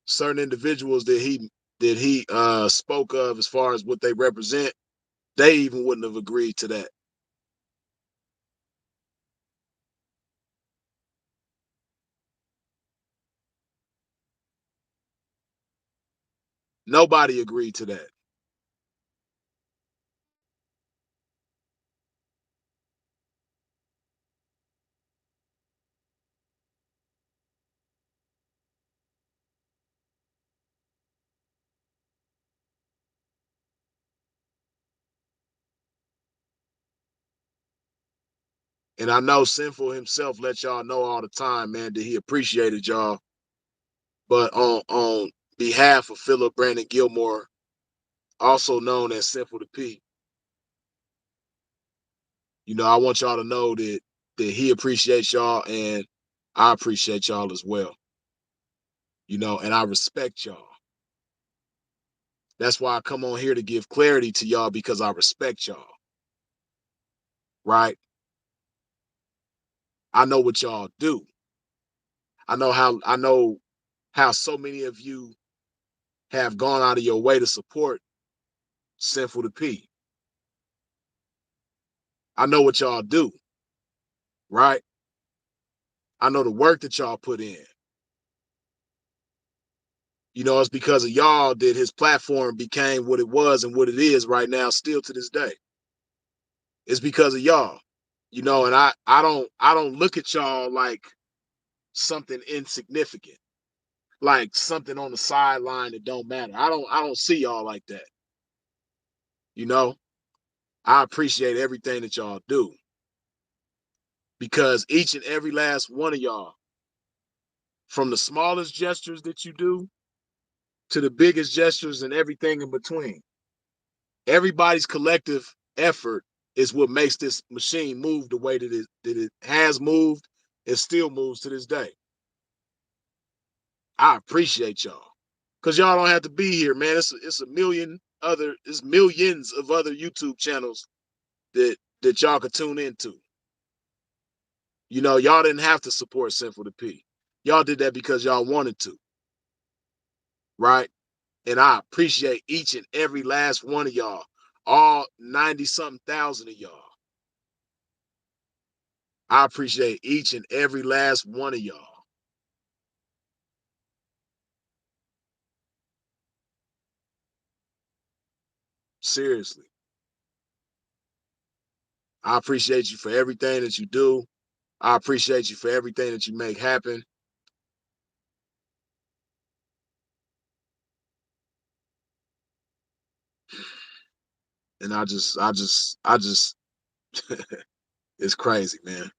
certain individuals that he spoke of as far as what they represent, they even wouldn't have agreed to that. Nobody agreed to that. And I know Sinful himself let y'all know all the time, man, that he appreciated y'all. But on behalf of Philip Brandon Gilmore, also known as Sinful the P, I want y'all to know that he appreciates y'all, and I appreciate y'all as well. and I respect y'all. That's why I come on here to give clarity to y'all, because I respect y'all. Right? I know what y'all do. I know how so many of you have gone out of your way to support Sinful to P. I know what y'all do. Right? I know the work that y'all put in. It's because of y'all that his platform became what it was and what it is right now, still to this day. It's because of y'all. And I don't look at y'all like something insignificant, like something on the sideline that don't matter. I don't see y'all like that. I appreciate everything that y'all do, because each and every last one of y'all, from the smallest gestures that you do to the biggest gestures and everything in between, everybody's collective effort is what makes this machine move the way that it has moved and still moves to this day. I appreciate y'all, because y'all don't have to be here, man. It's millions of other YouTube channels that y'all could tune into. Y'all didn't have to support Sinful to P. Y'all did that because y'all wanted to, right? And I appreciate each and every last one of y'all, all 90-something thousand of y'all. I appreciate each and every last one of y'all. Seriously. I appreciate you for everything that you do. I appreciate you for everything that you make happen. And I just, it's crazy, man.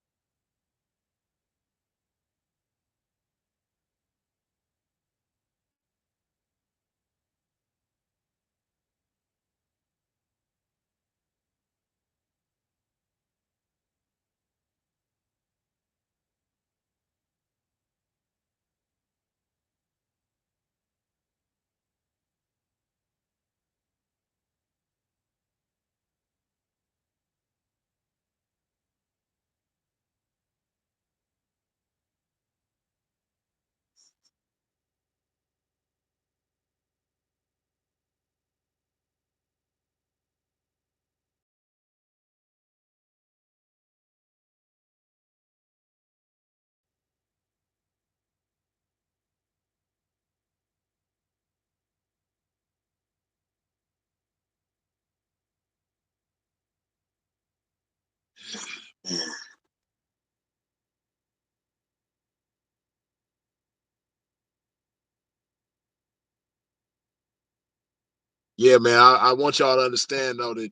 Yeah, man. I want y'all to understand, though, that,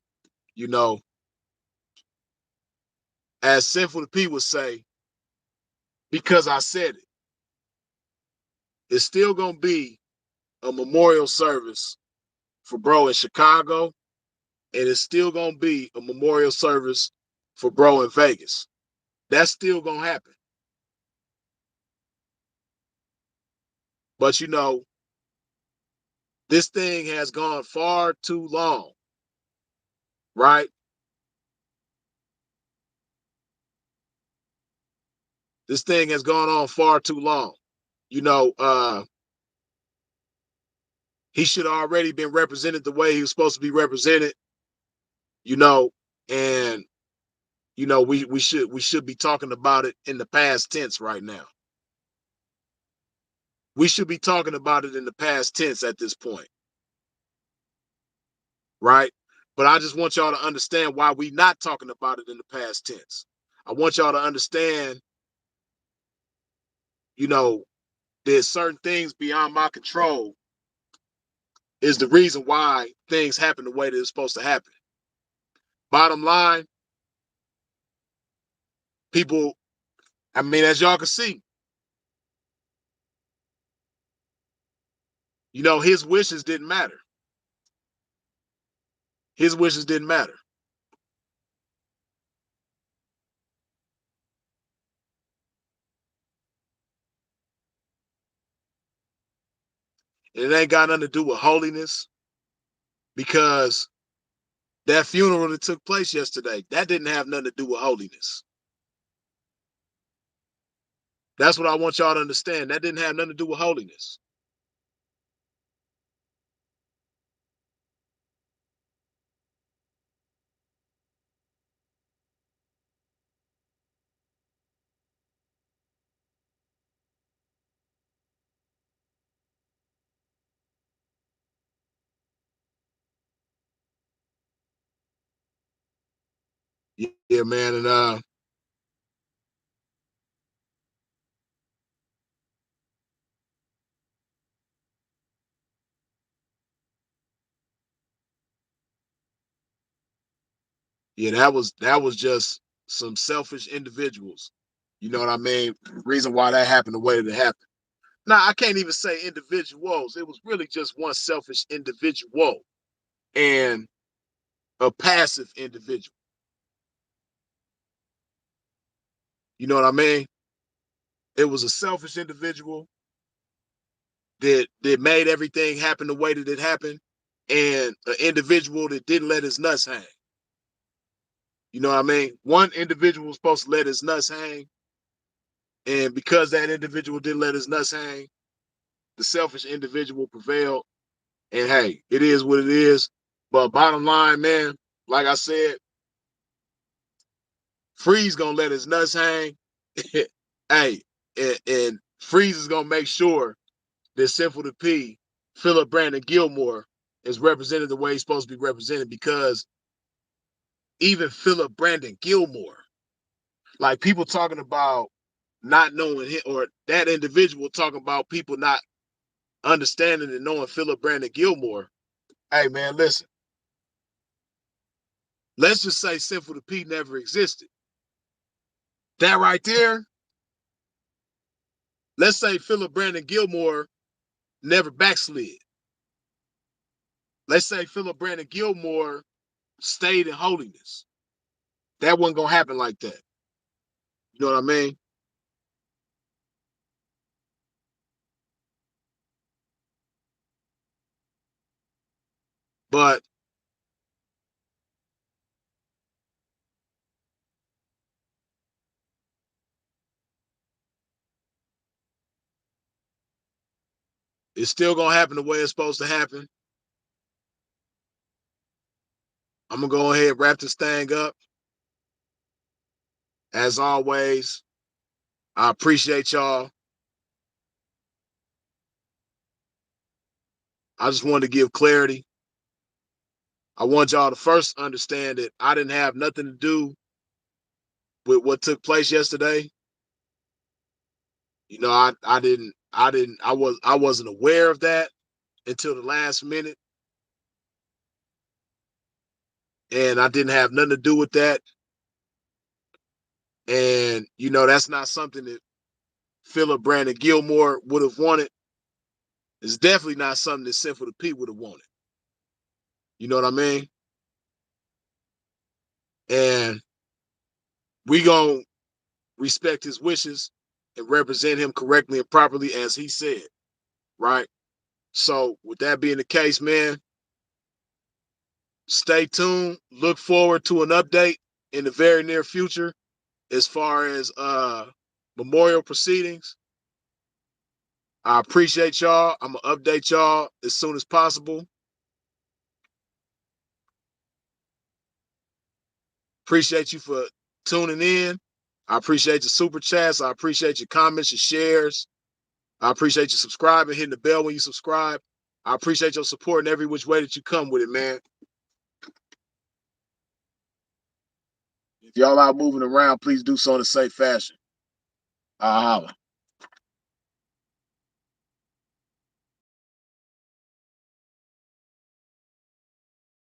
you know, as Sinful to P would say, because I said it, it's still going to be a memorial service for bro in Chicago, and it's still going to be a memorial service for bro in Vegas. That's still going to happen. But, this thing has gone far too long, right? This thing has gone on far too long. You know, he should have already been represented the way he was supposed to be represented, you know, and we should be talking about it in the past tense right now. We should be talking about it in the past tense at this point, right? But I just want y'all to understand why we not talking about it in the past tense. I want y'all to understand, you know, there's certain things beyond my control is the reason why things happen the way that it's supposed to happen. Bottom line, people, I mean, as y'all can see, his wishes didn't matter. His wishes didn't matter. It ain't got nothing to do with holiness, because that funeral that took place yesterday, that didn't have nothing to do with holiness. That's what I want y'all to understand. That didn't have nothing to do with holiness. Yeah, man. And yeah, that was just some selfish individuals. You know what I mean? Reason why that happened the way that it happened. Now, I can't even say individuals. It was really just one selfish individual and a passive individual. You know what I mean? It was a selfish individual that made everything happen the way that it happened, and an individual that didn't let his nuts hang. You know what I mean? One individual was supposed to let his nuts hang, and because that individual didn't let his nuts hang, the selfish individual prevailed. And hey, it is what it is. But bottom line, man, like I said, Freeze gonna let his nuts hang. Hey, and Freeze is gonna make sure that Sinful to P, Philip Brandon Gilmore, is represented the way he's supposed to be represented, because even Philip Brandon Gilmore, like people talking about not knowing him, or that individual talking about people not understanding and knowing Philip Brandon Gilmore. Hey man, listen. Let's just say Sinful to P never existed. That right there, let's say Philip Brandon Gilmore never backslid. Let's say Philip Brandon Gilmore stayed in holiness. That wasn't gonna happen like that. You know what I mean? But it's still gonna happen the way it's supposed to happen. I'm gonna go ahead and wrap this thing up. As always, I appreciate y'all. I just wanted to give clarity. I want y'all to first understand that I didn't have nothing to do with what took place yesterday. You know, I wasn't aware of that until the last minute. And I didn't have nothing to do with that. And, you know, that's not something that Philip Brandon Gilmore would have wanted. It's definitely not something that Sinful to Pete would have wanted. You know what I mean? And we gonna respect his wishes and represent him correctly and properly as he said, right? So with that being the case, man, stay tuned. Look forward to an update in the very near future as far as memorial proceedings. I appreciate y'all. I'm gonna update y'all as soon as possible. Appreciate you for tuning in. I appreciate your super chats. I appreciate your comments, your shares. I appreciate you subscribing, hitting the bell when you subscribe. I appreciate your support in every which way that you come with it, man. If y'all out moving around, please do so in a safe fashion. I'll holler.